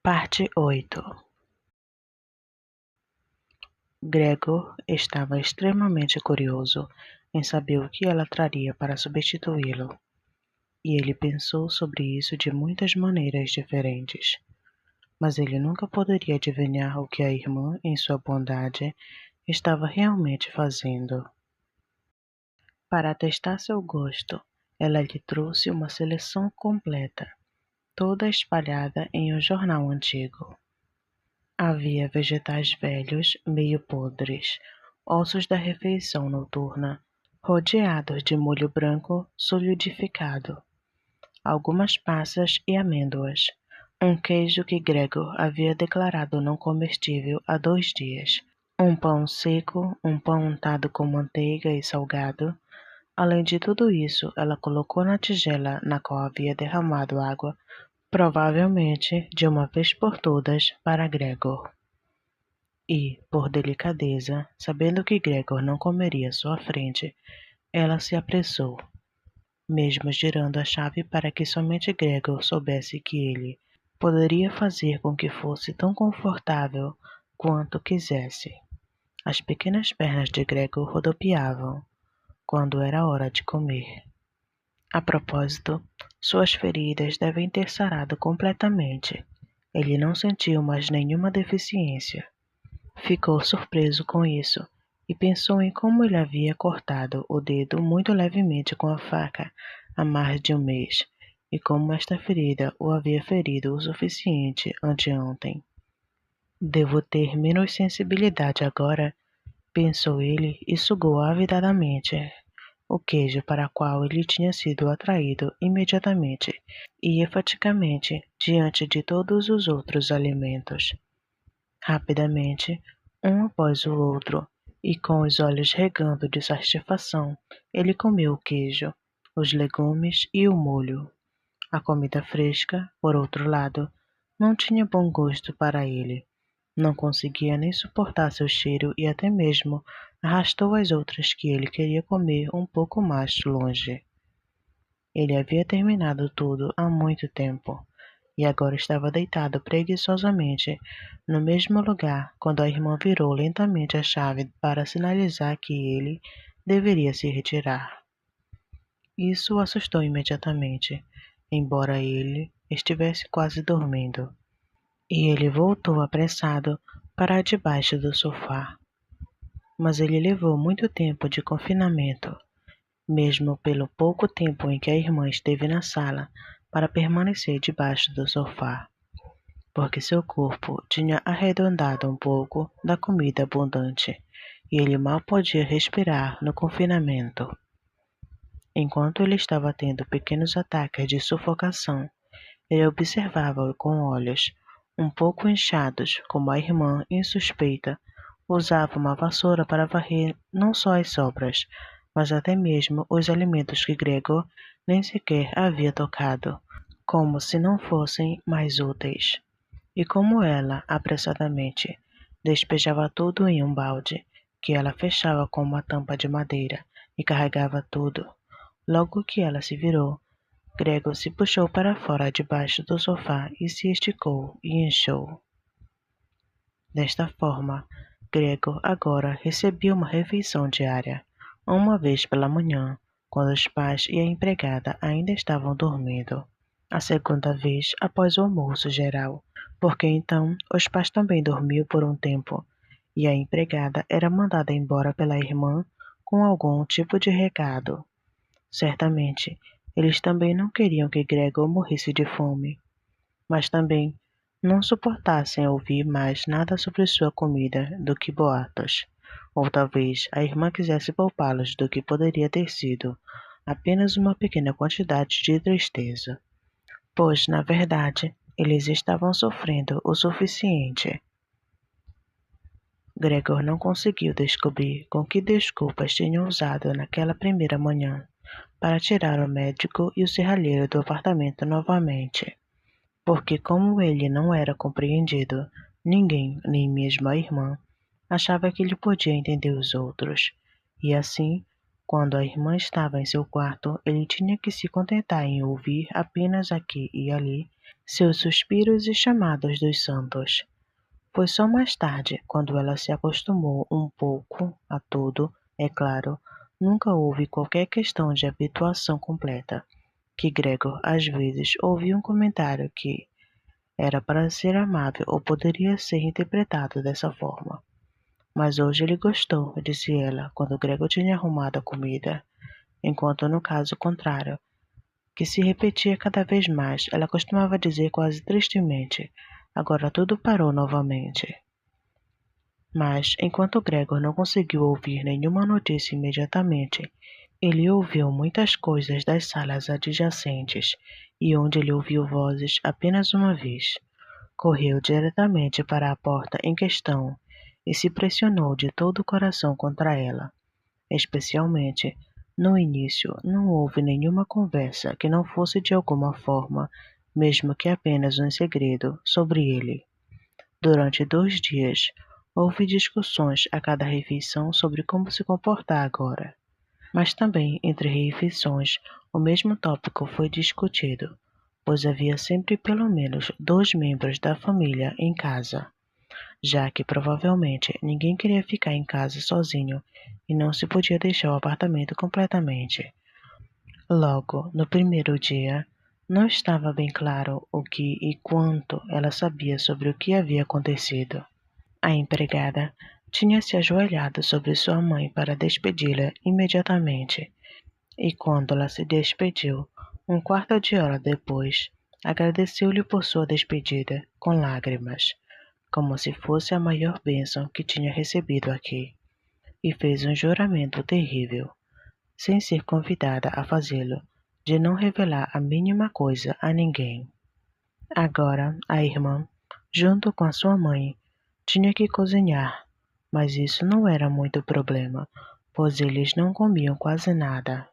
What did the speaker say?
Parte 8. Gregor estava extremamente curioso em saber o que ela traria para substituí-lo, e ele pensou sobre isso de muitas maneiras diferentes. Mas ele nunca poderia adivinhar o que a irmã, em sua bondade, estava realmente fazendo. Para testar seu gosto, ela lhe trouxe uma seleção completa, toda espalhada em um jornal antigo. Havia vegetais velhos, meio podres, ossos da refeição noturna, rodeados de molho branco solidificado, algumas passas e amêndoas, um queijo que Gregor havia declarado não comestível há 2 dias, um pão seco, um pão untado com manteiga e salgado. Além de tudo isso, ela colocou na tigela na qual havia derramado água, provavelmente de uma vez por todas, para Gregor. E, por delicadeza, sabendo que Gregor não comeria à sua frente, ela se apressou, mesmo girando a chave para que somente Gregor soubesse que ele poderia fazer com que fosse tão confortável quanto quisesse. As pequenas pernas de Gregor rodopiavam quando era hora de comer. A propósito, suas feridas devem ter sarado completamente. Ele não sentiu mais nenhuma deficiência. Ficou surpreso com isso e pensou em como ele havia cortado o dedo muito levemente com a faca há mais de um mês e como esta ferida o havia ferido o suficiente anteontem. Devo ter menos sensibilidade agora, pensou ele e sugou avidamente o queijo para o qual ele tinha sido atraído imediatamente e enfaticamente diante de todos os outros alimentos. Rapidamente, um após o outro, e com os olhos regando de satisfação, ele comeu o queijo, os legumes e o molho. A comida fresca, por outro lado, não tinha bom gosto para ele. Não conseguia nem suportar seu cheiro e até mesmo arrastou as outras que ele queria comer um pouco mais longe. Ele havia terminado tudo há muito tempo e agora estava deitado preguiçosamente no mesmo lugar quando a irmã virou lentamente a chave para sinalizar que ele deveria se retirar. Isso o assustou imediatamente, embora ele estivesse quase dormindo, e ele voltou apressado para debaixo do sofá. Mas ele levou muito tempo de confinamento, mesmo pelo pouco tempo em que a irmã esteve na sala, para permanecer debaixo do sofá, porque seu corpo tinha arredondado um pouco da comida abundante e ele mal podia respirar no confinamento. Enquanto ele estava tendo pequenos ataques de sufocação, ele observava-o com olhos um pouco inchados como a irmã, insuspeita, usava uma vassoura para varrer não só as sobras, mas até mesmo os alimentos que Gregor nem sequer havia tocado, como se não fossem mais úteis. E como ela, apressadamente, despejava tudo em um balde, que ela fechava com uma tampa de madeira e carregava tudo, logo que ela se virou, Gregor se puxou para fora debaixo do sofá e se esticou e inchou. Desta forma, Gregor agora recebia uma refeição diária, uma vez pela manhã, quando os pais e a empregada ainda estavam dormindo. A segunda vez após o almoço geral, porque então os pais também dormiam por um tempo, e a empregada era mandada embora pela irmã com algum tipo de recado. Certamente, eles também não queriam que Gregor morresse de fome, mas também não suportassem ouvir mais nada sobre sua comida do que boatos. Ou talvez a irmã quisesse poupá-los do que poderia ter sido apenas uma pequena quantidade de tristeza, pois, na verdade, eles estavam sofrendo o suficiente. Gregor não conseguiu descobrir com que desculpas tinham usado naquela primeira manhã para tirar o médico e o serralheiro do apartamento novamente, porque como ele não era compreendido, ninguém, nem mesmo a irmã, achava que ele podia entender os outros, e assim Quando a irmã estava em seu quarto, ele tinha que se contentar em ouvir apenas aqui e ali seus suspiros e chamados dos santos. Foi só mais tarde, quando ela se acostumou um pouco a tudo, é claro, nunca houve qualquer questão de habituação completa, que Gregor às vezes ouvia um comentário que era para ser amável ou poderia ser interpretado dessa forma. Mas hoje ele gostou, disse ela, quando Gregor tinha arrumado a comida, enquanto no caso contrário, que se repetia cada vez mais, ela costumava dizer quase tristemente: agora tudo parou novamente. Mas, enquanto Gregor não conseguiu ouvir nenhuma notícia imediatamente, ele ouviu muitas coisas das salas adjacentes, e onde ele ouviu vozes apenas uma vez. Correu diretamente para a porta em questão e se pressionou de todo o coração contra ela. Especialmente, no início, não houve nenhuma conversa que não fosse de alguma forma, mesmo que apenas um segredo, sobre ele. Durante 2 dias, houve discussões a cada refeição sobre como se comportar agora. Mas também, entre refeições, o mesmo tópico foi discutido, pois havia sempre pelo menos 2 membros da família em casa, já que provavelmente ninguém queria ficar em casa sozinho e não se podia deixar o apartamento completamente. Logo, no primeiro dia, não estava bem claro o que e quanto ela sabia sobre o que havia acontecido. A empregada tinha se ajoelhado sobre sua mãe para despedi-la imediatamente, e quando ela se despediu, um quarto de hora depois, agradeceu-lhe por sua despedida com lágrimas, como se fosse a maior bênção que tinha recebido aqui, e fez um juramento terrível, sem ser convidada a fazê-lo, de não revelar a mínima coisa a ninguém. Agora, a irmã, junto com a sua mãe, tinha que cozinhar, mas isso não era muito problema, pois eles não comiam quase nada.